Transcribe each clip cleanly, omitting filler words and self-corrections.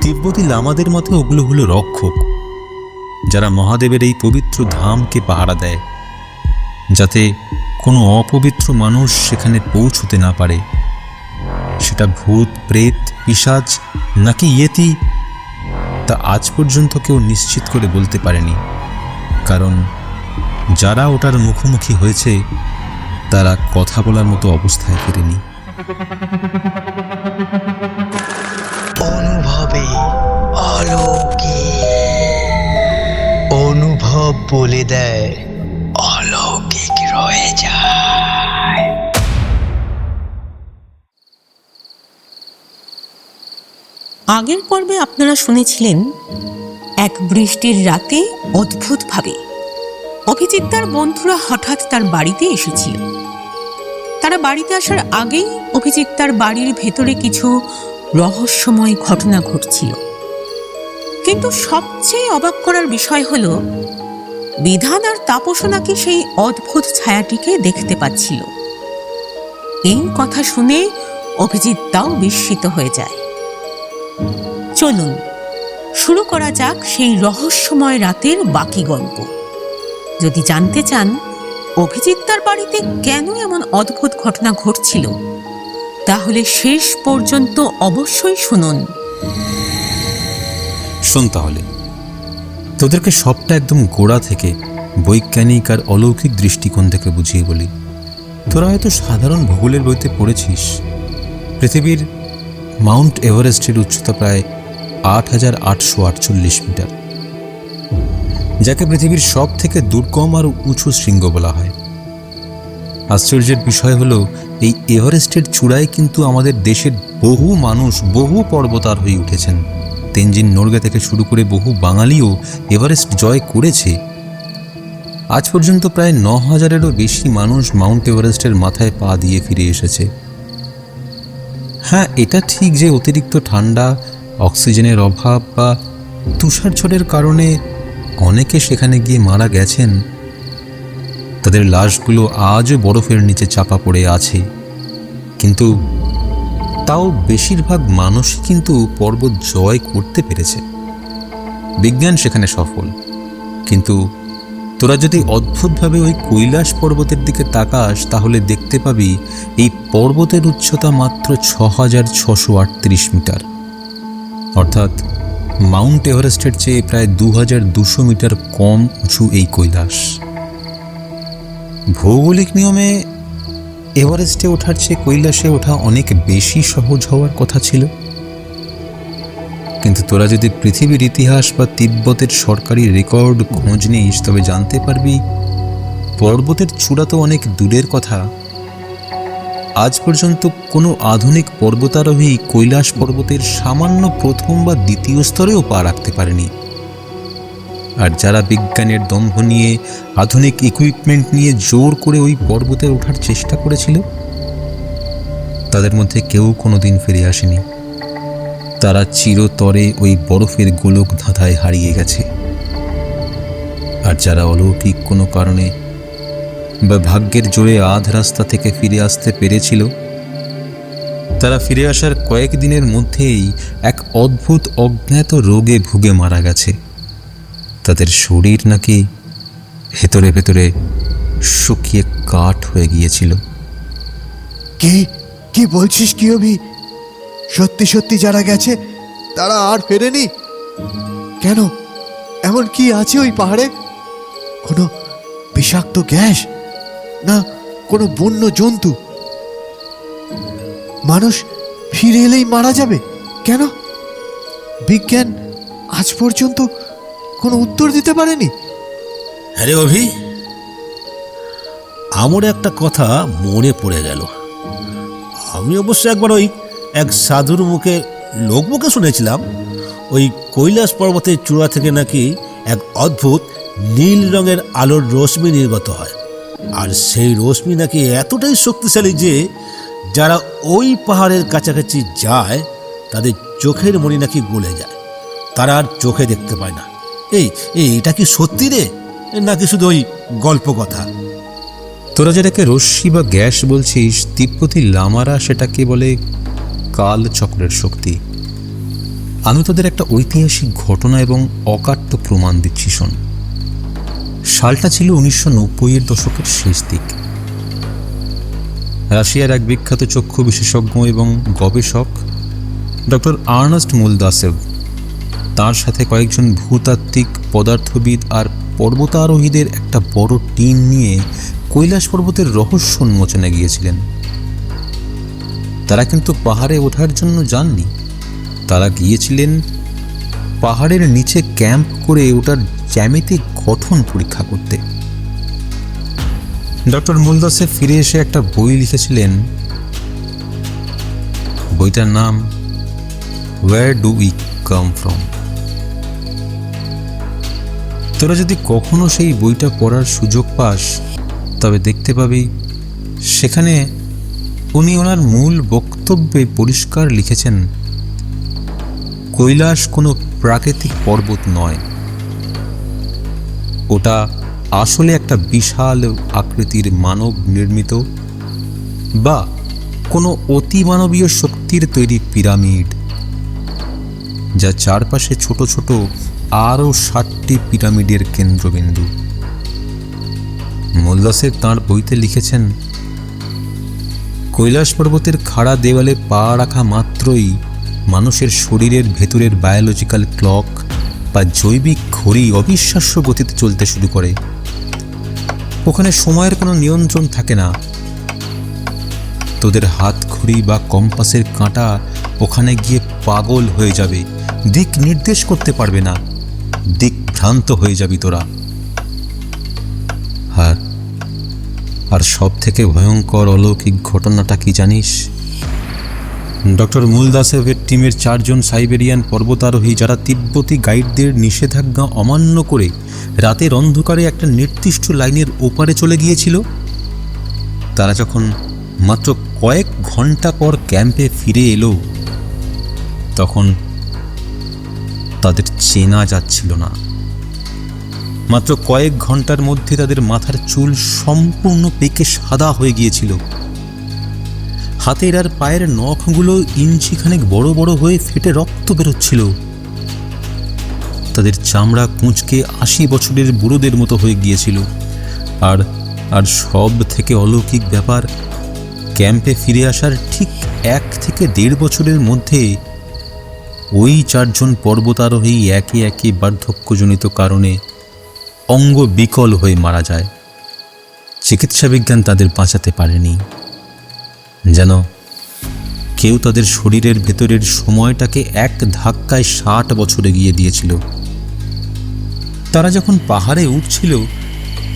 তিব্বতী লামাদের মতে ওগুলো হলো রক্ষক, যারা মহাদেবের এই পবিত্র ধামকে পাহারা দেয়, যাতে কোনো অপবিত্র মানুষ সেখানে পৌঁছতে না পারে। সেটা ভূত, প্রেত, পিশাচ নাকি ইয়েতি, তা আজ পর্যন্ত কেউ নিশ্চিত করে বলতে পারেনি, কারণ যারা ওটার মুখোমুখি হয়েছে তারা কথা বলার মতো অবস্থায় ফেরেনি। অনুভবে অলৌকিক, অনুভব বলে দেয় অলৌকিক রয়ে যায়। আগের পর্বে আপনারা শুনেছিলেন এক বৃষ্টির রাতে অদ্ভুতভাবে অভিজিৎ তার বন্ধুরা হঠাৎ তার বাড়িতে এসেছিল। তারা বাড়িতে আসার আগেই অভিজিৎ তার বাড়ির ভেতরে কিছু রহস্যময় ঘটনা ঘটছিল। কিন্তু সবচেয়ে অবাক করার বিষয় হল, বিধান আর তাপসও নাকি সেই অদ্ভুত ছায়াটিকে দেখতে পাচ্ছিল। এই কথা শুনে অভিজিৎ তাও বিস্মিত হয়ে যায়। চলুন শুরু করা যাক সেই রহস্যময় রাতের বাকি গল্প। যদি জানতে চান অভিজিৎ তার বাড়িতে কেন এমন অদ্ভুত ঘটনা ঘটছিল, তাহলে শেষ পর্যন্ত অবশ্যই শুনুন। শোন তাহলে, তোদেরকে সবটা একদম গোড়া থেকে বৈজ্ঞানিক আর অলৌকিক দৃষ্টিকোণ থেকে বুঝিয়ে বলি। তোরা হয়তো সাধারণ ভূগোলের বইতে পড়েছিস, পৃথিবীর মাউন্ট এভারেস্টের উচ্চতা প্রায় ৮,৮৪৮ মিটার, যাকে পৃথিবীর সব থেকে দুর্গম আর উঁচু শৃঙ্গ বলা হয়। আশ্চর্যের বিষয় হলো, এই এভারেস্টের চূড়ায় কিন্তু আমাদের দেশের বহু মানুষ, বহু পর্বতারোহী উঠেছেন। তেনজিং নোরগে থেকে শুরু করে বহু বাঙালিও এভারেস্ট জয় করেছে। আজ পর্যন্ত প্রায় ৯,০০০-এরও বেশি মানুষ মাউন্ট এভারেস্টের মাথায় পা দিয়ে ফিরে এসেছে। হ্যাঁ, এটা ঠিক যে অতিরিক্ত ঠান্ডা, অক্সিজেনের অভাব বা তুষারঝড়ের কারণে অনেকে সেখানে গিয়ে মারা গেছেন। তাদের লাশগুলো আজও বরফের নিচে চাপা পড়ে আছে। কিন্তু তাও বেশিরভাগ মানুষই কিন্তু পর্বত জয় করতে পেরেছে। বিজ্ঞান সেখানে সফল। কিন্তু তোরা যদি অদ্ভুতভাবে ওই কৈলাস পর্বতের দিকে তাকাস, তাহলে দেখতে পাবি এই পর্বতের উচ্চতা মাত্র ৬,৬৩৮ মিটার, অর্থাৎ মাউন্ট এভারেস্টের চেয়ে প্রায় ২,২০০ মিটার কম উঁচু এই কৈলাস। ভৌগোলিক নিয়মে এভারেস্টে ওঠার চেয়ে কৈলাসে ওঠা অনেক বেশি সহজ হওয়ার কথা ছিল। কিন্তু তোরা যদি পৃথিবীর ইতিহাস বা তিব্বতের সরকারি রেকর্ড খোঁজ নিস, তবে জানতে পারবি পর্বতের চূড়া তো অনেক দূরের কথা। আজ পর্যন্ত কোনো আধুনিক পর্বতারোহী কৈলাস পর্বতের সামান্য প্রথম বা দ্বিতীয় স্তরেও পা রাখতে পারেনি। আর যারা বিজ্ঞানের দম্ভ নিয়ে, আধুনিক ইকুইপমেন্ট নিয়ে জোর করে ওই পর্বতে ওঠার চেষ্টা করেছিল, তাদের মধ্যে কেউ কোনোদিন ফিরে আসেনি। তারা চিরতরে ওই বরফের গোলক ধাঁধায় হারিয়ে গেছে। আর যারা অলৌকিক কোনো কারণে বা ভাগ্যের জোরে আধ রাস্তা থেকে ফিরে আসতে পেরেছিল, তারা ফিরে আসার কয়েকদিনের মধ্যেই এক অদ্ভুত অজ্ঞাত রোগে ভুগে মারা গেছে। তাদের শরীর নাকি ভেতরে ভেতরে শুকিয়ে কাঠ হয়ে গিয়েছিল। কি বলছিস কি অভি? সত্যি সত্যি যারা গেছে তারা আর ফেরেনি? কেন? এমন কি আছে ওই পাহাড়ে? কোনো বিষাক্ত গ্যাস, না কোনো বন্য জন্তু? মানুষ ফিরে এলেই মারা যাবে কেন? বিজ্ঞান আজ পর্যন্ত কোনো উত্তর দিতে পারেনি। আরে অভি, আমার একটা কথা মনে পড়ে গেল। আমি অবশ্য একবার ওই এক সাধুর মুখে, লোকমুখে শুনেছিলাম, ওই কৈলাস পর্বতের চূড়া থেকে নাকি এক অদ্ভুত নীল রঙের আলোর রশ্মি নির্গত হয়। আর সেই রশ্মি নাকি এতটাই শক্তিশালী যে যারা ওই পাহাড়ের কাছাকাছি যায় তাদের চোখের মণি নাকি গলে যায়, তারা আর চোখে দেখতে পায় না। এটা কি সত্যি রে, নাকি শুধু ওই গল্প কথা? তোরা যেটাকে রশ্মি বা গ্যাস বলছিস, তিব্বতী লামারা সেটাকে বলে কাল চক্রের শক্তি। আমি তোদের একটা ঐতিহাসিক ঘটনা এবং অকাট্য প্রমাণ দিচ্ছি, শোন। সালটা ছিল 1990-এর দশকের শেষ দিক। রাশিয়ার এক বিখ্যাত চক্ষু বিশেষজ্ঞ এবং গবেষক ডক্টর আর্নেস্ট মোলদাসেভ, তার সাথে কয়েকজন ভূতাত্ত্বিক, পদার্থবিদ আর পর্বতারোহীদের একটা বড় টিম নিয়ে কৈলাস পর্বতের রহস্য উন্মোচনে গিয়েছিলেন। তারা কিন্তু পাহাড়ে ওঠার জন্য যাননি, তারা গিয়েছিলেন পাহাড়ের নিচে ক্যাম্প করে ওটার জ্যামিতিক গঠন পরীক্ষা করতে। ডক্টর মোলদাসেভ ফিরে এসে একটা বই লিখেছিলেন। বইটার নাম where do we come from. তোরা যদি কখনো সেই বইটা পড়ার সুযোগ পাস তবে দেখতে পাবি সেখানে উনি ওনার মূল বক্তব্যে পরিষ্কার লিখেছেন, কৈলাস কোনো প্রাকৃতিক পর্বত নয়, ওটা আসলে একটা বিশাল আকৃতির মানব নির্মিত বা কোনো অতিমানবীয় শক্তির তৈরি পিরামিড, যা চারপাশে ছোট ছোট আরও 60টি পিরামিডের কেন্দ্রবিন্দু। মোলদাসেভ তাঁর বইতে লিখেছেন, কৈলাস পর্বতের খাড়া দেওয়ালে পা রাখা মাত্রই মানুষের শরীরের ভেতরের বায়োলজিক্যাল ক্লক বা জৈবিক ঘড়ি অবিশ্বাস্য গতিতে চলতে শুরু করে। ওখানে সময়ের কোনো নিয়ন্ত্রণ থাকে না। তোদের হাত ঘড়ি বা কম্পাসের কাঁটা ওখানে গিয়ে পাগল হয়ে যাবে, দিক নির্দেশ করতে পারবে না, দিক ভ্রান্ত হয়ে যাবি তোরা। আর সব থেকে ভয়ঙ্কর অলৌকিক ঘটনাটা কি জানিস? ডক্টর মোলদাসেভের টিমের 4 জন সাইবেরিয়ান পর্বতারোহী, যারা তিব্বতী গাইডদের নিষেধাজ্ঞা অমান্য করে রাতের অন্ধকারে একটা নির্দিষ্ট লাইনের ওপারে চলে গিয়েছিল, তারা যখন মাত্র কয়েক ঘন্টা পর ক্যাম্পে ফিরে এলো তখন তাদের চেনা যাচ্ছিল না। মাত্র কয়েক ঘন্টার মধ্যে তাদের মাথার চুল সম্পূর্ণ পেকে সাদা হয়ে গিয়েছিল। হাতের আর পায়ের নখগুলো ইঞ্চিখানেক বড় বড় হয়ে ফেটে রক্ত বেরোচ্ছিল। তাদের চামড়া কুঁচকে 80 বছরের বুড়োদের মতো হয়ে গিয়েছিল। আর সব থেকে অলৌকিক ব্যাপার, ক্যাম্পে ফিরে আসার ঠিক 1 থেকে 1.5 বছরের মধ্যে ওই 4 জন পর্বতারোহী একে একে বার্ধক্যজনিত কারণে অঙ্গ বিকল হয়ে মারা যায়। চিকিৎসা বিজ্ঞান তাদের বাঁচাতে পারেনি, যেন কেউ তাদের শরীরের ভেতরের সময়টাকে এক ধাক্কায় 60 বছর এগিয়ে দিয়েছিল। তারা যখন পাহাড়ে উঠছিল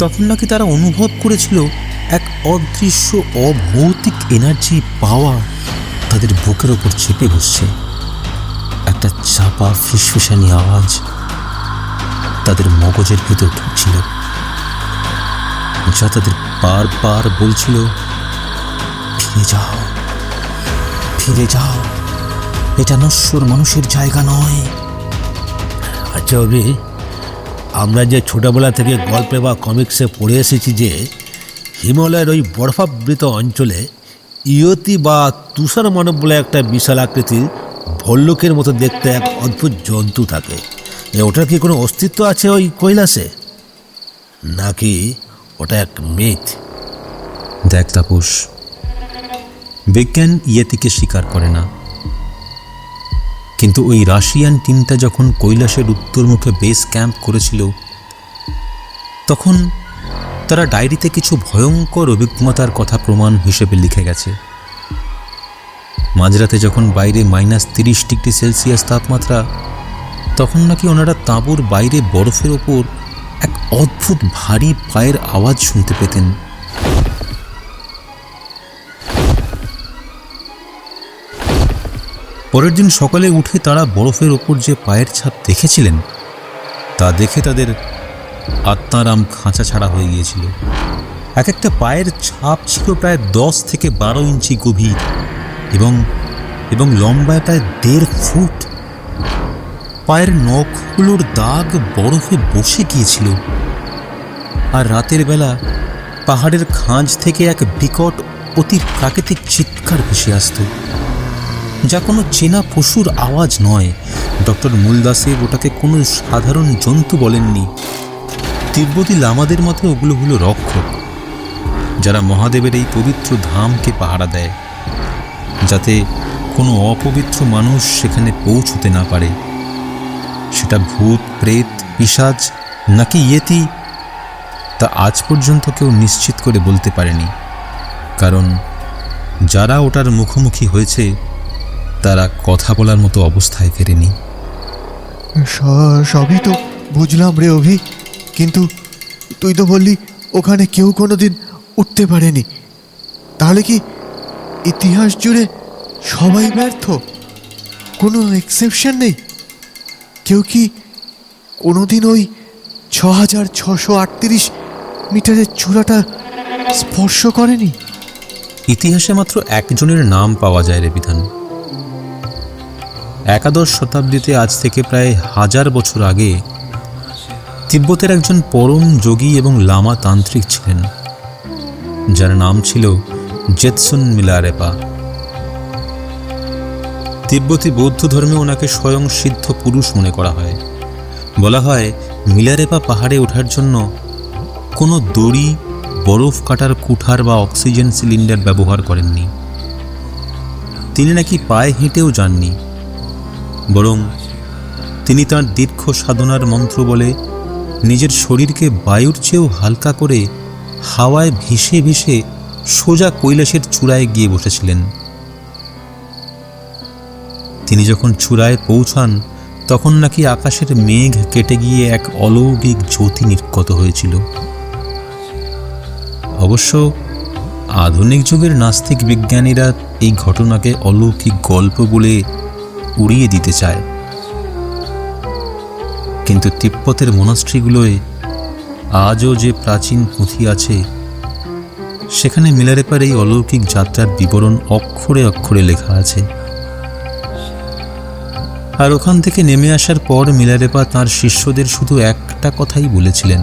তখন নাকি তারা অনুভব করেছিল এক অদৃশ্য অভৌতিক এনার্জি পাওয়া তাদের বুকের ওপর চেপে বসছে। একটা চাপা ফিসফিসানি আওয়াজ তাদের মগজের ভেতর ঢুকছিল, যা তাদের বারবার বলছিল, ফিরে যাও, ফিরে যাও, এটা নশ্বর মানুষের জায়গা নয়। আচ্ছা অভি, আমরা যে ছোটবেলা থেকে গল্পে বা কমিক্সে পড়ে এসেছি যে হিমালয়ের ওই বরফাবৃত অঞ্চলে ইয়তি বা তুষার মানব বলে একটা বিশাল আকৃতির ভল্লুকের মতো দেখতে এক অদ্ভুত জন্তু থাকে, ওটার কি কোনো অস্তিত্ব আছে ওই কৈলাসে, নাকি ওটা এক মিথ? দেখ তাপস, বিজ্ঞান ইয়েতিকে স্বীকার করে না, কিন্তু ওই রাশিয়ান টিমটা যখন কৈলাসের উত্তরমুখে বেস ক্যাম্প করেছিল তখন তারা ডায়েরিতে কিছু ভয়ঙ্কর অভিজ্ঞতার কথা প্রমাণ হিসেবে লিখে গেছে। মাঝরাতে যখন বাইরে -30 ডিগ্রি সেলসিয়াস তাপমাত্রা, তখন নাকি ওনারা তাঁবুর বাইরে বরফের ওপর এক অদ্ভুত ভারী পায়ের আওয়াজ শুনতে পেতেন। পরের দিন সকালে উঠে তারা বরফের ওপর যে পায়ের ছাপ দেখেছিলেন তা দেখে তাদের আত্মারাম খাঁচা ছাড়া হয়ে গিয়েছিল। এক একটা পায়ের ছাপ ছিল প্রায় 10 থেকে 12 ইঞ্চি গভীর এবং লম্বায় প্রায় 1.5 ফুট। পায়ের নখগুলোর দাগ বরফে বসে গিয়েছিল, আর রাতের বেলা পাহাড়ের খাঁজ থেকে এক বিকট অতি প্রাকৃতিক চিৎকার ভেসে আসত। যা কোনো চেনা পশুর আওয়াজ নয়। ডক্টর মূলদাসেব ওটাকে কোনো সাধারণ জন্তু বলেননি। তিব্বতী লামাদের মতে ওগুলো হলো রক্ষক, যারা মহাদেবের এই পবিত্র ধামকে পাহারা দেয়, যাতে কোনো অপবিত্র মানুষ সেখানে পৌঁছতে না পারে। সেটা ভূত, প্রেত, পিশাচ নাকি ইয়েতি, তা আজ পর্যন্ত কেউ নিশ্চিত করে বলতে পারেনি, কারণ যারা ওটার মুখোমুখি হয়েছে তারা কথা বলার মতো অবস্থায় ফেরেনি। সবই তো বুঝলাম রে অভি, কিন্তু তুই তো বললি ওখানে কেউ কোনোদিন উঠতে পারেনি। তাহলে কি ইতিহাস জুড়ে সবাই ব্যর্থ? কোনো এক্সেপশন নেই? কেউ কি কোনোদিন ওই 6638 মিটারের চূড়াটা স্পর্শ করেনি? ইতিহাসে মাত্র একজনের নাম পাওয়া যায় রে বিধান। একাদশ শতাব্দীতে, আজ থেকে প্রায় 1000 বছর আগে, তিব্বতের একজন পরম যোগী এবং লামা তান্ত্রিক ছিলেন, যার নাম ছিল জেতসুন মিলারেপা। তিব্বতী বৌদ্ধ ধর্মে ওনাকে স্বয়ং সিদ্ধ পুরুষ মনে করা হয়। বলা হয় মিলারেপা পাহাড়ে ওঠার জন্য কোনো দড়ি, বরফ কাটার কুঠার বা অক্সিজেন সিলিন্ডার ব্যবহার করেননি। তিনি নাকি পায়ে হেঁটেও যাননি, বরং তিনি তাঁর দীর্ঘ সাধনার মন্ত্র বলে নিজের শরীরকে বায়ুর চেয়েও হালকা করে হাওয়ায় ভেসে ভেসে সোজা কৈলাসের চূড়ায় গিয়ে বসেছিলেন। তিনি যখন চূড়ায় পৌঁছান তখন নাকি আকাশের মেঘ কেটে গিয়ে এক অলৌকিক জ্যোতি নির্গত হয়েছিল। অবশ্য আধুনিক যুগের নাস্তিক বিজ্ঞানীরা এই ঘটনাকে অলৌকিক গল্প বলে উড়িয়ে দিতে চায়, কিন্তু তিব্বতের মনাস্ট্রিগুলোয় আজও যে প্রাচীন পুঁথি আছে সেখানে মিলারেপার এই অলৌকিক যাত্রার বিবরণ অক্ষরে অক্ষরে লেখা আছে। আর ওখান থেকে নেমে আসার পর মিলারেপা তাঁর শিষ্যদের শুধু একটা কথাই বলেছিলেন,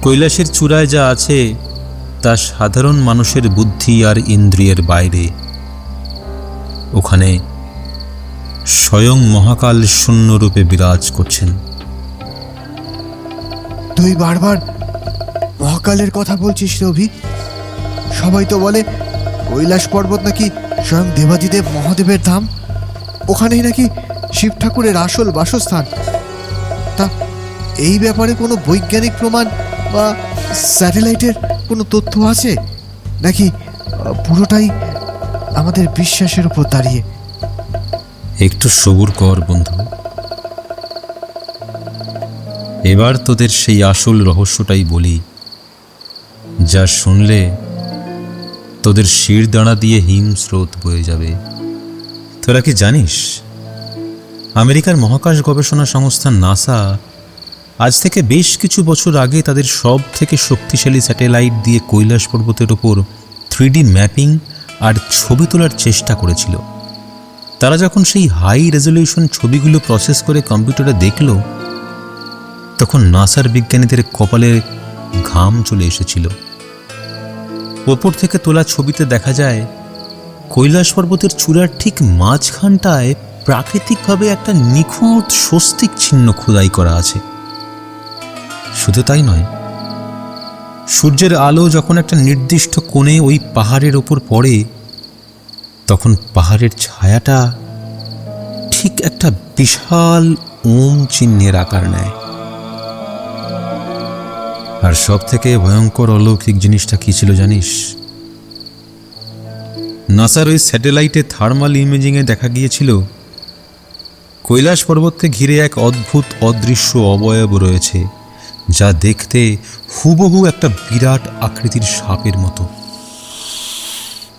কৈলাসের চূড়ায় যা আছে তা সাধারণ মানুষের বুদ্ধি আর ইন্দ্রিয়ের বাইরে। ওখানে স্বয়ং মহাকাল শূন্যরূপে বিরাজ করছেন। তুই বারবার মহাকালের কথা বলছিস রবি। সবাই তো বলে কৈলাস পর্বত নাকি স্বয়ং দেবাদিদেব মহাদেবের ধাম, ওখানেই নাকি শিব ঠাকুরের আসল বাসস্থান। তা এই ব্যাপারে কোনো বৈজ্ঞানিক প্রমাণ বা স্যাটেলাইটের কোনো তথ্য আছে নাকি পুরোটাই আমাদের বিশ্বাসের উপর দাঁড়িয়ে? একটু সবুর কর বন্ধু, এবার তোদের সেই আসল রহস্যটাই বলি, যা শুনলে তোদের শির দাঁড়া দিয়ে হিমস্রোত বয়ে যাবে। তোরা কি জানিস আমেরিকার মহাকাশ গবেষণা সংস্থা নাসা আজ থেকে বেশ কিছু বছর আগে তাদের সব থেকে শক্তিশালী স্যাটেলাইট দিয়ে কৈলাস পর্বতের ওপর 3D ম্যাপিং আর ছবি তোলার চেষ্টা করেছিল। তারা যখন সেই হাই রেজলিউশন ছবিগুলো প্রসেস করে কম্পিউটারে দেখল, তখন নাসার বিজ্ঞানীদের কপালে ঘাম চলে এসেছিল। ওপর থেকে তোলা ছবিতে দেখা যায় কৈলাস পর্বতের চূড়ার ঠিক মাঝখানটায় প্রাকৃতিকভাবে একটা নিখুঁত স্বস্তিক চিহ্ন খোদাই করা আছে। শুধু তাই নয়, সূর্যের আলো যখন একটা নির্দিষ্ট কোণে ওই পাহাড়ের ওপর পড়ে, তখন পাহাড়ের ছায়াটা ঠিক একটা বিশাল ওম চিহ্নের আকার নেয়। আর সব থেকে ভয়ঙ্কর অলৌকিক জিনিসটা কি ছিল জানিস? নাসার ওই স্যাটেলাইটে থার্মাল ইমেজিংয়ে দেখা গিয়েছিল কৈলাস পর্বতকে ঘিরে এক অদ্ভুত অদৃশ্য অবয়ব রয়েছে, যা দেখতে হুবহু একটা বিরাট আকৃতির সাপের মতো,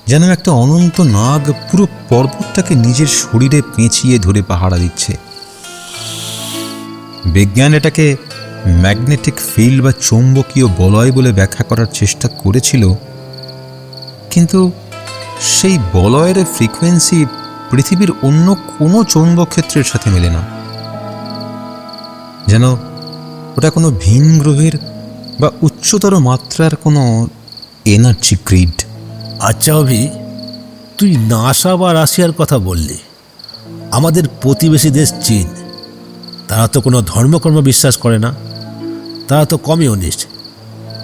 যেন একটা অনন্ত নাগ পুরো পর্বতটাকে নিজের শরীরে পেঁচিয়ে ধরে পাহারা দিচ্ছে। বিজ্ঞান এটাকে ম্যাগনেটিক ফিল্ড বা চৌম্বকীয় বলয় বলে ব্যাখ্যা করার চেষ্টা করেছিল, কিন্তু সেই বলয়ের ফ্রিকোয়েন্সি পৃথিবীর অন্য কোনো চৌম্বক ক্ষেত্রের সাথে মেলে না, যেন ওটা কোনো ভিন গ্রহের বা উচ্চতর মাত্রার কোনো এনার্জি গ্রিড। আচ্ছা অভি, তুই নাসা বা রাশিয়ার কথা বললি, আমাদের প্রতিবেশী দেশ চীন, তারা তো কোনো ধর্মকর্ম বিশ্বাস করে না, তারা তো কমিউনিস্ট।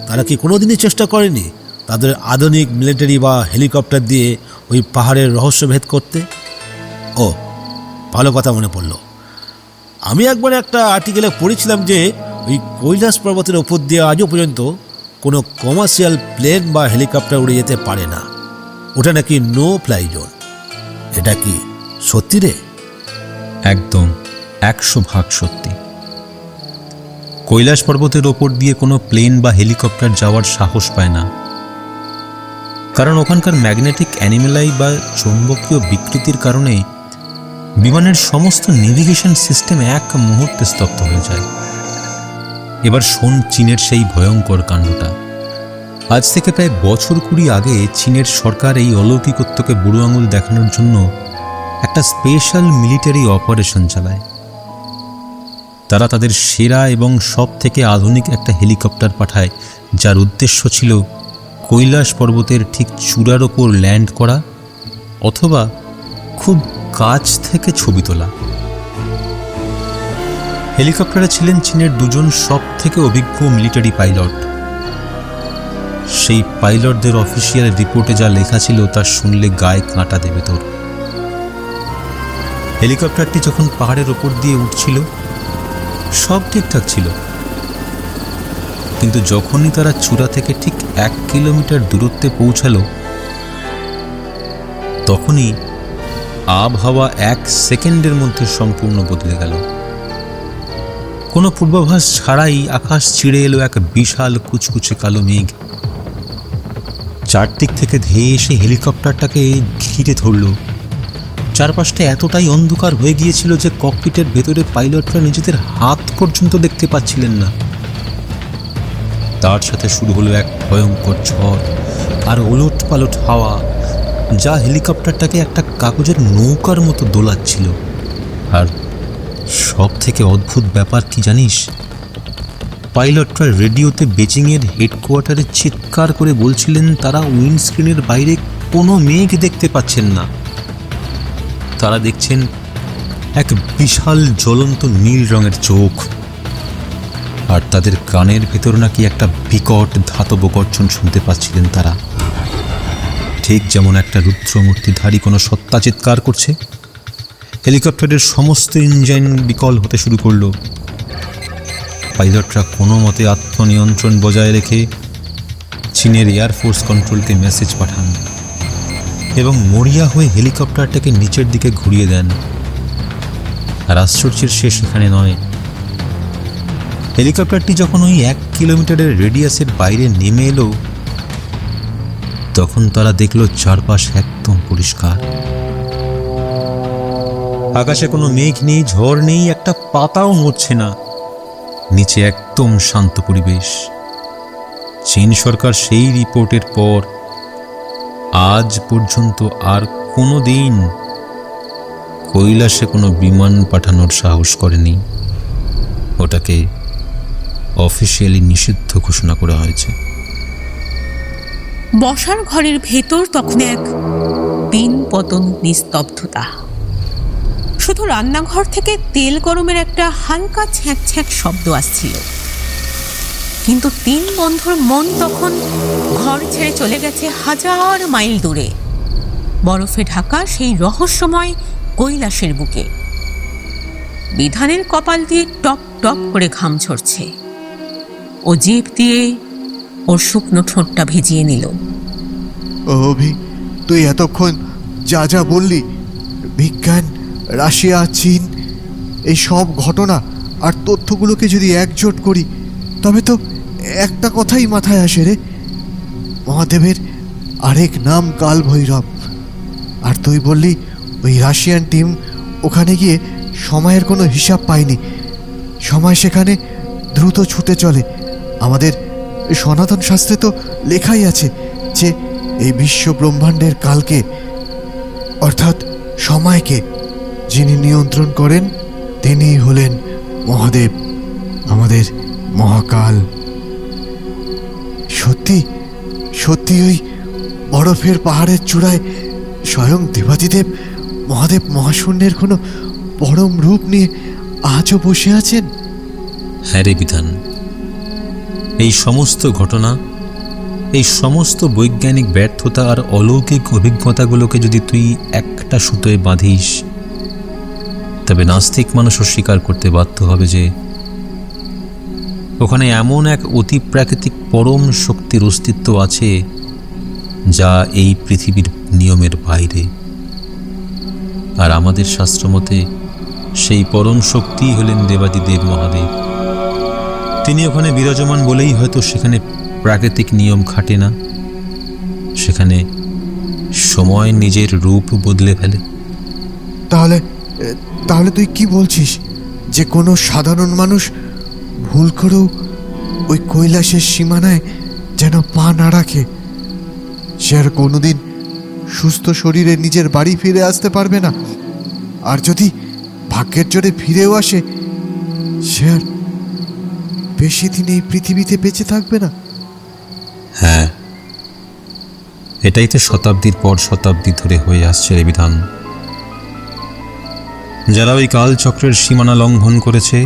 তারা কি কোনোদিনই চেষ্টা করেনি তাদের আধুনিক মিলিটারি বা হেলিকপ্টার দিয়ে ওই পাহাড়ের রহস্যভেদ করতে? ও, ভালো কথা মনে পড়ল। আমি একবার একটা আর্টিকেলে পড়েছিলাম যে ওই কৈলাস পর্বতের ওপর দিয়ে আজও পর্যন্ত কোনো কমার্শিয়াল প্লেন বা হেলিকপ্টার উড়ে যেতে পারে না। ওটা নাকি নো ফ্লাই জোন। এটা কি সত্যি রে? একদম 100% সত্যি। কৈলাস পর্বতের ওপর দিয়ে কোনো প্লেন বা হেলিকপ্টার যাওয়ার সাহস পায় না, কারণ ওখানকার ম্যাগনেটিক অ্যানিমেলাই বা চৌম্বকীয় বিকৃতির কারণে বিমানের সমস্ত নেভিগেশন সিস্টেম এক মুহূর্তে স্তব্ধ হয়ে যায়। এবার শোন চীনের সেই ভয়ঙ্কর কাণ্ডটা। আজ থেকে প্রায় বছর 20 আগে চীনের সরকার এই অলৌকিকত্বকে বুড়ো আঙুল দেখানোর জন্য একটা স্পেশাল মিলিটারি অপারেশন চালায়। তারা তাদের সেরা এবং সব থেকে আধুনিক একটা হেলিকপ্টার পাঠায়, যার উদ্দেশ্য ছিল কৈলাস পর্বতের ঠিক চূড়ার ওপর ল্যান্ড করা অথবা খুব কাছ থেকে ছবি তোলা। হেলিকপ্টারে ছিলেন চীনের 2 জন সব থেকে অভিজ্ঞ মিলিটারি পাইলট। সেই পাইলটদের অফিসিয়াল রিপোর্টে যা লেখা ছিল তা শুনলে গায়ে কাঁটা দেবে তোর। হেলিকপ্টারটি যখন পাহাড়ের ওপর দিয়ে উঠছিল সব ঠিকঠাক ছিল, কিন্তু যখনই তারা চূড়া থেকে ঠিক 1 কিলোমিটার দূরত্বে পৌঁছালো তখনই আবহাওয়া 1 সেকেন্ডের মধ্যে সম্পূর্ণ বদলে গেল। কোনো পূর্বাভাস ছাড়াই আকাশ ছিঁড়ে এলো এক বিশাল কুচকুচে কালো মেঘ। চারদিক থেকে ধেয়ে এসে হেলিকপ্টারটাকে ঘিরে ধরল। চারপাশটা এতটাই অন্ধকার হয়ে গিয়েছিল যে ককপিটের ভেতরে পাইলটরা নিজেদের হাত পর্যন্ত দেখতে পাচ্ছিলেন না। তার সাথে শুরু হলো এক ভয়ঙ্কর ঝড় আর ওলট পালট হাওয়া, যা হেলিকপ্টারটাকে একটা কাগজের নৌকার মতো দোলাচ্ছিল। আর সব থেকে অদ্ভুত ব্যাপার কি জানিস? পাইলটরা রেডিওতে বেজিংয়ের হেডকোয়ার্টারে চিৎকার করে বলছিলেন তারা উইন্ডস্ক্রিনের বাইরে কোনো মেঘ দেখতে পাচ্ছেন না। তারা দেখছেন এক বিশাল জ্বলন্ত নীল রঙের চোখ, আর তাদের কানের ভেতর নাকি একটা বিকট ধাতব গর্জন শুনতে পাচ্ছিলেন তারা, ঠিক যেমন একটা রুদ্রমূর্তিধারী কোনো সত্তা চিৎকার করছে। হেলিকপ্টারের সমস্ত ইঞ্জিন বিকল হতে শুরু করলো। পাইলটরা কোনো মতে আত্মনিয়ন্ত্রণ বজায় রেখে চীনের এয়ারফোর্স কন্ট্রোলকে মেসেজ পাঠান এবং মরিয়া হয়ে হেলিকপ্টারটাকে নিচের দিকে ঘুরিয়ে দেন। আর আশ্চর্যের শেষ এখানে নয়। হেলিকপ্টারটি যখন ওই 1 কিলোমিটারের রেডিয়াসের বাইরে নেমে এলো তখন তারা দেখল চারপাশ একদম পরিষ্কার। আকাশে কোনো মেঘ নেই, ঝড় নেই, একটা পাতাও নড়ছে না। নিচে একদম শান্ত পরিবেশ। চীন সরকার সেই রিপোর্টের পর আজ পর্যন্ত আর কোনো দিন কৈলাসে কোনো বিমান পাঠানোর সাহস করেনি। ওটাকে অফিসিয়ালি নিষিদ্ধ ঘোষণা করা হয়েছে। বসার ঘরের ভেতর তখন এক দিন পতন নিস্তব্ধতা। শুধু রান্নাঘর থেকে তেল গরমের একটা হালকা ছ্যাঁক ছ্যাঁক শব্দ আসছিল। কিন্তু 3 বন্ধুর মন তখন ঘর ছেড়ে চলে গেছে 1000 মাইল দূরে, বরফে ঢাকা সেই রহস্যময় কৈলাসের বুকে। বিধানের কপাল দিয়ে টপ টপ করে ঘাম ঝরছে। ও জিভ দিয়ে ওর শুকনো ঠোঁটটা ভিজিয়ে নিল। অভি, তুই এতক্ষণ যা যা বললি, বিজ্ঞান, রাশিয়া, চীন, এই সব ঘটনা আর তথ্যগুলোকে যদি একজোট করি তবে তো একটা কথাই মাথায় আসে রে, মহাদেবের আরেক নাম কাল ভৈরব। আর তুই বললি ওই রাশিয়ান টিম ওখানে গিয়ে সময়ের কোনো হিসাব পায়নি, সময় সেখানে দ্রুত ছুটে চলে। আমাদের সনাতন শাস্ত্রে তো লেখাই আছে যে এই বিশ্ব ব্রহ্মাণ্ডের কালকে অর্থাৎ সময়কে যিনি নিয়ন্ত্রণ করেন তিনিই হলেন মহাদেব, আমাদের মহাকাল। সত্যি সত্যি ওই বরফের পাহাড়ের চূড়ায় স্বয়ং দেবাদিদেব মহাদেব মহাশূন্যের কোনো পরম রূপ নিয়ে আজও বসে আছেন? হ্যাঁ রে বিধান, এই সমস্ত ঘটনা, এই সমস্ত বৈজ্ঞানিক ব্যর্থতা আর অলৌকিক অভিজ্ঞতাগুলোকে যদি তুই একটা সুতোয় বাঁধিস, তবে নাস্তিক মানুষও স্বীকার করতে বাধ্য হবে যে ওখানে এমন এক অতি প্রাকৃতিক পরম শক্তির অস্তিত্ব আছে যা এই পৃথিবীর নিয়মের বাইরে। আর আমাদের শাস্ত্রমতে সেই পরম শক্তিই হলেন দেবাদিদেব মহাদেব। তিনি ওখানে বিরাজমান বলেই হয়তো সেখানে প্রাকৃতিক নিয়ম খাটে না, সেখানে সময় নিজের রূপ বদলে ফেলে। তাহলে তাহলে তুই কি বলছিস যে কোনো সাধারণ মানুষ ভুল করেও ওই কৈলাসের সীমানায় যেন পা না রাখে, সে আর কোনোদিন সুস্থ শরীরে নিজের বাড়ি ফিরে আসতে পারবে না? আর যদি ভাগ্যের জোরে ফিরেও আসে, সে আর বেশি দিন এই পৃথিবীতে বেঁচে থাকবে না? হ্যাঁ, এটাই তো শতাব্দীর পর শতাব্দী ধরে হয়ে আসছে রে বিধান। যারা ওই কালচক্রের সীমানা লঙ্ঘন করেছে,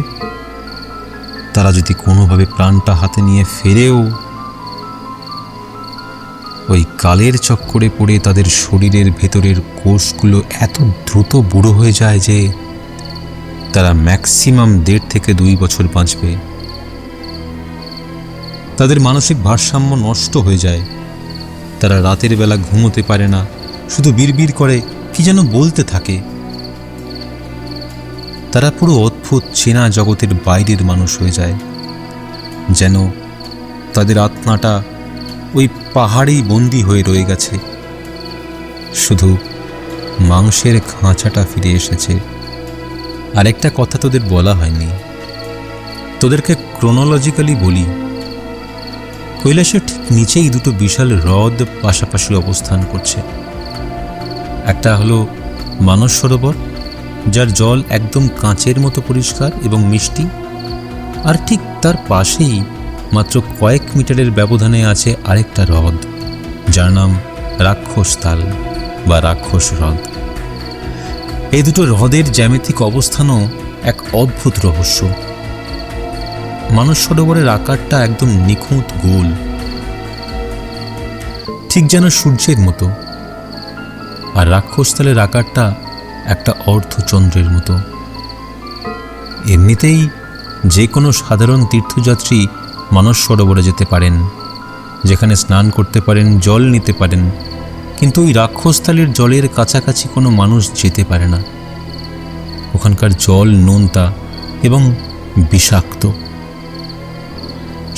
তারা যদি কোনোভাবে প্রাণটা হাতে নিয়ে ফেরেও, ওই কালের চক্করে পড়ে তাদের শরীরের ভেতরের কোষগুলো এত দ্রুত বুড়ো হয়ে যায় যে তারা ম্যাক্সিমাম 1.5 থেকে 2 বছর বাঁচবে। তাদের মানসিক ভারসাম্য নষ্ট হয়ে যায়, তারা রাতের বেলা ঘুমোতে পারে না, শুধু বিড়বিড় করে কি যেন বলতে থাকে। তারা পুরো অদ্ভুত চেনা জগতের বাইরের মানুষ হয়ে যায়, যেন তাদের আত্মাটা ওই পাহাড়েই বন্দি হয়ে রয়ে গেছে, শুধু মাংসের খাঁচাটা ফিরে এসেছে। আরেকটা কথা তোদের বলা হয়নি, তোদেরকে ক্রোনোলজিক্যালি বলি। কৈলাসের ঠিক নিচেই দুটো বিশাল হ্রদ পাশাপাশি অবস্থান করছে। একটা হলো মানস সরোবর, যার জল একদম কাঁচের মতো পরিষ্কার এবং মিষ্টি, আর ঠিক তার পাশেই মাত্র কয়েক মিটারের ব্যবধানে আছে আরেকটা হ্রদ, যার নাম রাক্ষসতাল বা রাক্ষস হ্রদ। এই দুটো হ্রদের জ্যামিতিক অবস্থানও এক অদ্ভুত রহস্য। মানস সরোবরের আকারটা একদম নিখুঁত গোল, ঠিক যেন সূর্যের মতো, আর রাক্ষসতালের আকারটা একটা অর্ধচন্দ্রের মতো। এমনিতেই যে কোনো সাধারণ তীর্থযাত্রী মানস সরোবরে যেতে পারেন, যেখানে স্নান করতে পারেন, জল নিতে পারেন, কিন্তু ওই রাক্ষসতালের জলের কাছাকাছি কোনো মানুষ যেতে পারে না। ওখানকার জল নোনতা এবং বিষাক্ত।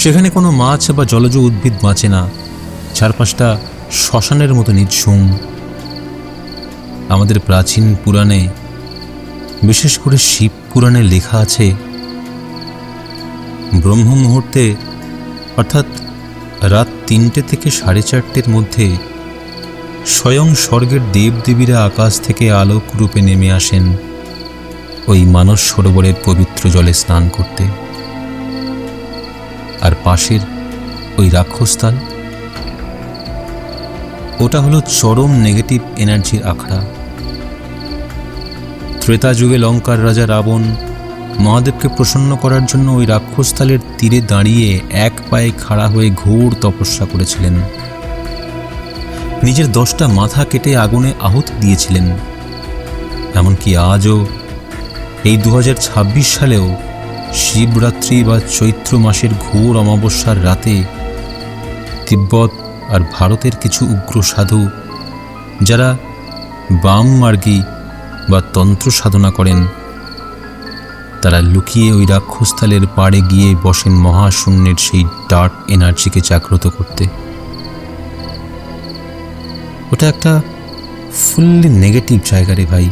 সেখানে কোনো মাছ বা জলজ উদ্ভিদ বাঁচে না, চারপাশটা শ্মশানের মতো নিঝুম। আমাদের প্রাচীন পুরাণে, বিশেষ করে শিব পুরাণে লেখা আছে, ব্রহ্ম মুহূর্তে অর্থাৎ রাত 3টে থেকে 4:30 মধ্যে স্বয়ং স্বর্গের দেবদেবীরা আকাশ থেকে আলোক রূপে নেমে আসেন ওই মানস সরোবরের পবিত্র জলে স্নান করতে। আর পাশের ওই রাক্ষসতাল, ওটা হলো চরম নেগেটিভ এনার্জির আখড়া। ত্রেতা যুগে লঙ্কার রাজা রাবণ মহাদেবকে প্রসন্ন করার জন্য ওই রাক্ষসতালের তীরে দাঁড়িয়ে এক পায়ে খাড়া হয়ে ঘোর তপস্যা করেছিলেন। নিজের 10টা মাথা কেটে আগুনে আহুতি দিয়েছিলেন। এমনকি আজও এই 2026 সালেও শিবরাত্রি বা চৈত্র মাসের ঘোর অমাবস্যার রাতে তিব্বত আর ভারতের কিছু উগ্র সাধু, যারা বাম মার্গী বা তন্ত্র সাধনা করেন, তারা লুকিয়ে ওই রাক্ষসতালের পাড়ে গিয়ে বসেন মহাশূন্যের সেই ডার্ক এনার্জিকে জাগ্রত করতে। ওটা একটা ফুললি নেগেটিভ জায়গা রে ভাই।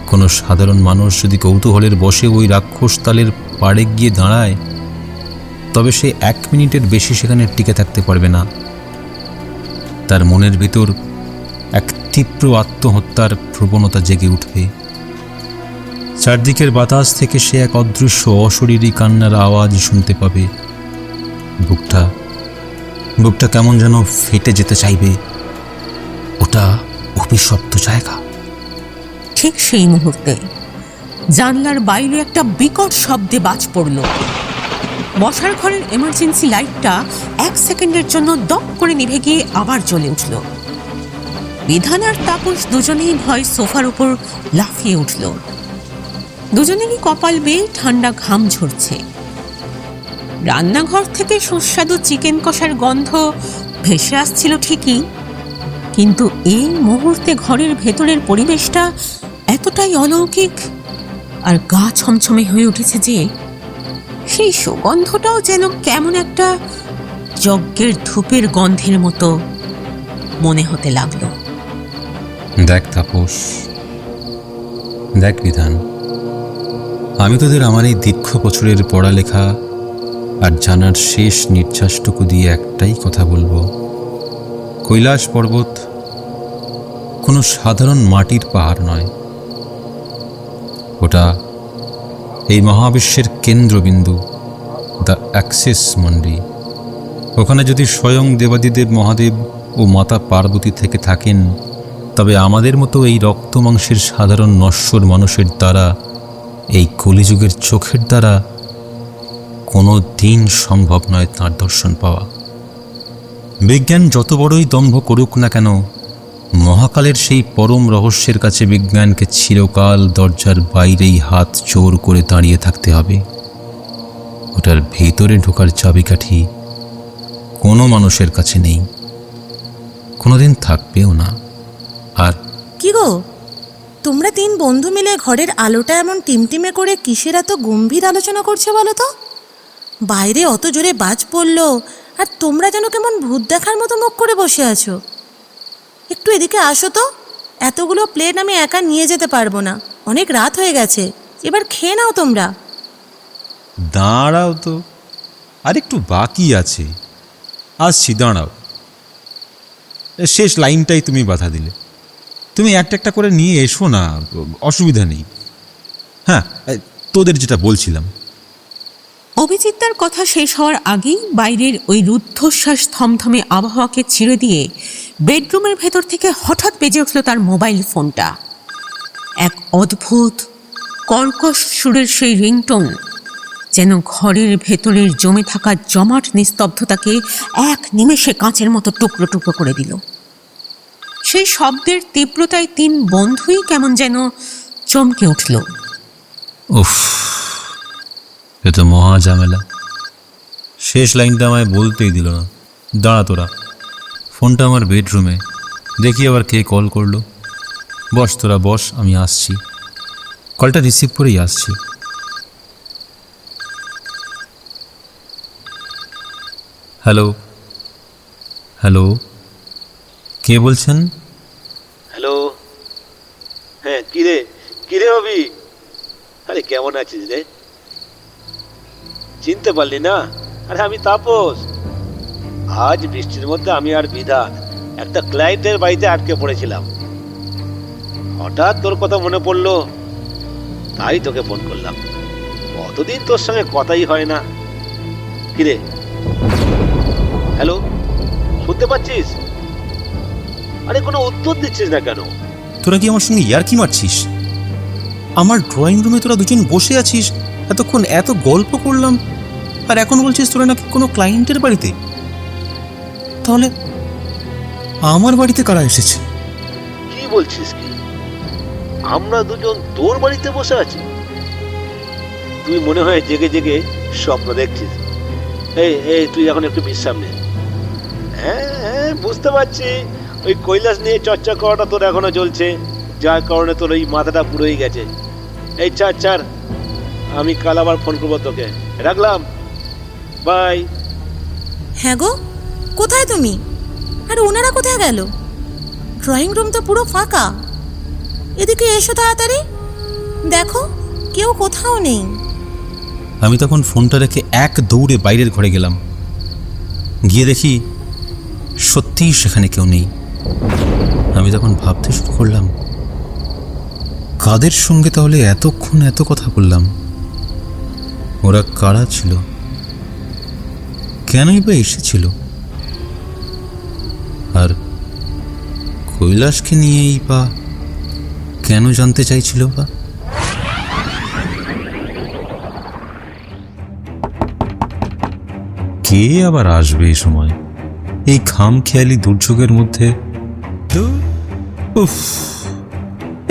কোনো সাধারণ মানুষ যদি কৌতূহলের বসে ওই রাক্ষসতালের পাড়ে গিয়ে দাঁড়ায়, তবে সে 1 মিনিটের বেশি সেখানে টিকে থাকতে পারবে না। তার মনের ভিতর এক তীব্র আত্মহত্যার প্রবণতা জেগে উঠবে। চারদিকের বাতাস থেকে সে এক অদৃশ্য অশরীরী কান্নার আওয়াজ শুনতে পাবে। বুকটা কেমন যেন ফেটে যেতে চাইবে। ওটা একটা অভিশপ্ত জায়গা। ঠিক সেই মুহূর্তে জানলার বাইরে একটা বিকট শব্দে বাজ পড়ল। বসার ঘরের এমার্জেন্সি লাইটটা 1 সেকেন্ডের জন্য দপ করে নিভে গিয়ে আবার জ্বলে উঠল। বিধান আর তাপস দুজনেই ভয় সোফার উপর লাফিয়ে উঠল। দুজনেরই কপাল বেয়ে ঠান্ডা ঘাম ঝরছে। রান্নাঘর থেকে সুস্বাদু চিকেন কষার গন্ধ ভেসে আসছিল ঠিকই, কিন্তু এই মুহূর্তে ঘরের ভেতরের পরিবেশটা এতটাই অলৌকিক আর গা ছমছমে হয়ে উঠেছে যে সেই সুগন্ধটাও যেন কেমন একটা যজ্ঞের ধূপের গন্ধের মতো মনে হতে লাগলো। দেখ তাপস, দেখ বিধান, আমি তোদের আমার এই দীর্ঘ বছরের পড়ালেখা আর জানার শেষ নির্যাসটুকু দিয়ে একটাই কথা বলবো। কৈলাস পর্বত কোনো সাধারণ মাটির পাহাড় নয়, ওটা এই মহাবিশ্বের কেন্দ্রবিন্দু, দ্য অ্যাক্সিস মন্ডি। ওখানে যদি স্বয়ং দেবাদিদেব মহাদেব ও মাতা পার্বতী থেকে থাকেন, তবে আমাদের মতো এই রক্ত মাংসের সাধারণ নশ্বর মানুষের দ্বারা, এই কলিযুগের চোখের দ্বারা কোনো দিন সম্ভব নয় তাঁর দর্শন পাওয়া। বিজ্ঞান যত বড়ই দম্ভ করুক না কেন, মহাকালের সেই পরম রহস্যের কাছে বিজ্ঞানকে চিরকাল দরজার বাইরেই হাত জোর করে দাঁড়িয়ে থাকতে হবে। ওটার ভেতরে ঢোকার চাবিকাঠি কোনো মানুষের কাছে নেই, কোনোদিন থাকবেও না। আর কি গো, তোমরা 3 বন্ধু মিলে ঘরের আলোটা এমন টিমটিমে করে কিসের এত গম্ভীর আলোচনা করছো বলো তো? বাইরে অত জোরে বাজ পড়লো আর তোমরা যেন কেমন ভূত দেখার মতো মুখ করে বসে আছো। একটু এদিকে আসো তো, এতগুলো প্লেট আমি একা নিয়ে যেতে পারবো না, অনেক রাত হয়ে গেছে, এবার খেয়ে নাও তোমরা। দাঁড়াও তো, আর একটু বাকি আছে, আসছি, দাঁড়াও। শেষ লাইনটাই তুমি বাধা দিলে। তুমি একটা একটা করে নিয়ে এসো না, অসুবিধা নেই। হ্যাঁ, তোদের যেটা বলছিলাম। অভিজিৎদার কথা শেষ হওয়ার আগেই বাইরের ওই রুদ্ধশ্বাস থমথমে আবহাওয়াকে ছিঁড়ে দিয়ে বেডরুমের ভেতর থেকে হঠাৎ বেজে উঠল তার মোবাইল ফোনটা। এক অদ্ভুত কর্কশ সুরের সেই রিংটোন যেন ঘরের ভেতরের জমে থাকা জমাট নিস্তব্ধতাকে এক নিমেষে কাঁচের মতো টুকরো টুকরো করে দিল। সেই শব্দের তীব্রতায় 3 বন্ধুই কেমন যেন চমকে উঠল। উফ, এ তো মহা ঝামেলা। শেষ লাইনটা আমায় বলতেই দিল না। দাঁড়া তোরা, ফোনটা আমার বেডরুমে, দেখি আবার কে কল করলো। বস তোরা বস, আমি আসছি। কলটা রিসিভ করেই আসছি। হ্যালো হ্যালো, কে বলছেন? হ্যালো, হ্যাঁ, কিরে কিরে হবি? আরে কেমন আছিস রে? চিনতে পারলি না? আরে আমি তাপস। আজ বৃষ্টির মধ্যে আমি আর বিধান একটা ক্লায়েন্টের বাড়িতে আটকে পড়েছিলাম। হঠাৎ তোর কথা মনে পড়লো, তাই তোকে ফোন করলাম। কতদিন তোর সঙ্গে কথাই হয় না। কিরে, হ্যালো, শুনতে পাচ্ছিস? আরে কোনো উত্তর দিচ্ছিস না কেন? তোরা কি আমার সঙ্গে ইয়ার্কি মারছিস? আমার ড্রয়িং রুমে তোরা দুজন বসে আছিস, এতক্ষণ এত গল্প করলাম, আর এখন বলছিস তোরা নাকি কোনো ক্লায়েন্টের বাড়িতে। তাহলে আমার বাড়িতে কারা এসেছে? কি বলছিস কি? আমরা দুজন তোর বাড়িতে বসে আছি? তুই মনে হয় জেগে জেগে স্বপ্ন দেখছিস। এই এই তুই এখন একটু বিশ্রাম নে। হ্যাঁ হ্যাঁ, বুঝতে পারছি। ওই কৈলাস নিয়ে চর্চা করাটা তোর এখনো চলছে, যার কারণে তোর ওই মাথাটা পুরোই গেছে। এই চার, আমি কাল আবার ফোন করবো তোকে। রাখলাম, বাই। হ্যাঁ গো, কোথায় তুমি? আর ওনারা কোথায় গেল? ড্রয়িং রুম তো পুরো ফাঁকা। এদিকে এসো তাড়াতাড়ি, দেখো কেউ কোথাও নেই। আমি তখন ফোনটা রেখে এক দৌড়ে বাইরের ঘরে গেলাম। গিয়ে দেখি সত্যিই সেখানে কেউ নেই। আমি তখন ভাবতে শুরু করলাম, কাদের সঙ্গে তাহলে এতক্ষণ এত কথা বললাম? ওরা কারা ছিল? কেনই বা এসেছিল? আর কৈলাসকে নিয়েই বা কেন জানতে চাইছিল বা? কে আবার আসবে এই সময় এই খামখেয়ালি দুর্যোগের মধ্যে? উফ,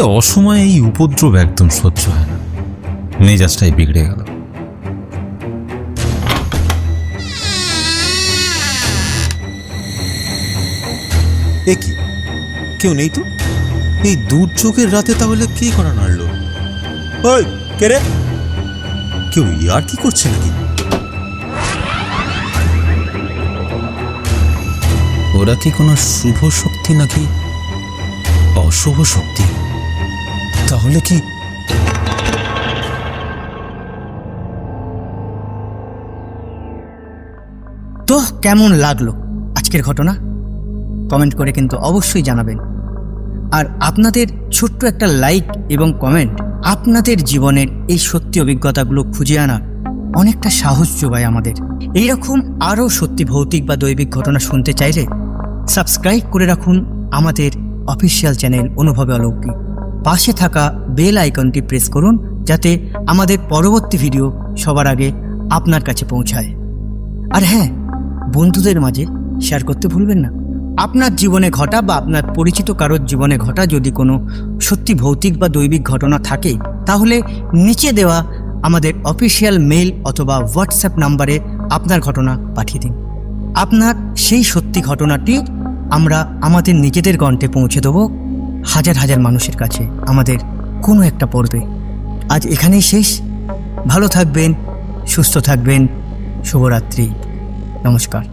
এ অসময়ে এই উপদ্রব একদম সহ্য হয় না, মেজাজটাই বিগড়ে গেল। এ কি, কেউ নেই তো? এই দুর্যোগের রাতে তাহলে কে করা নাড়ল? ওই কে রে? কেউ ইয়ার কি করছে নাকি? ওরা কি কোনো শুভ শক্তি নাকি অশুভ শক্তি? তাহলে কি তো কেমন লাগলো আজকের ঘটনা? কমেন্ট করে কিন্তু অবশ্যই জানাবেন। আর আপনাদের ছোট্ট একটা লাইক এবং কমেন্ট আপনাদের জীবনের এই সত্যি অভিজ্ঞতাগুলো খুঁজে আনা অনেকটা সাহস যোগায় আমাদের। এইরকম আরও সত্যি ভৌতিক বা দৈবিক ঘটনা শুনতে চাইলে সাবস্ক্রাইব করে রাখুন আমাদের অফিসিয়াল চ্যানেল অনুভবে অলৌকিক। পাশে থাকা বেল আইকনটি প্রেস করুন যাতে আমাদের পরবর্তী ভিডিও সবার আগে আপনার কাছে পৌঁছায়। আর হ্যাঁ, বন্ধুদের মাঝে শেয়ার করতে ভুলবেন না। আপনার জীবনে ঘটা বা আপনার পরিচিত কারোর জীবনে ঘটা যদি কোনো সত্যি ভৌতিক বা দৈবিক ঘটনা থাকে, তাহলে নিচে দেওয়া আমাদের অফিসিয়াল মেল অথবা হোয়াটসঅ্যাপ নাম্বারে আপনার ঘটনা পাঠিয়ে দিন। আপনার সেই সত্যি ঘটনাটি আমরা আমাদের নিজেদের কণ্ঠে পৌঁছে দেবো হাজার হাজার মানুষের কাছে আমাদের কোনো একটা পর্বে। আজ এখানেই শেষ। ভালো থাকবেন, সুস্থ থাকবেন। শুভরাত্রি, নমস্কার।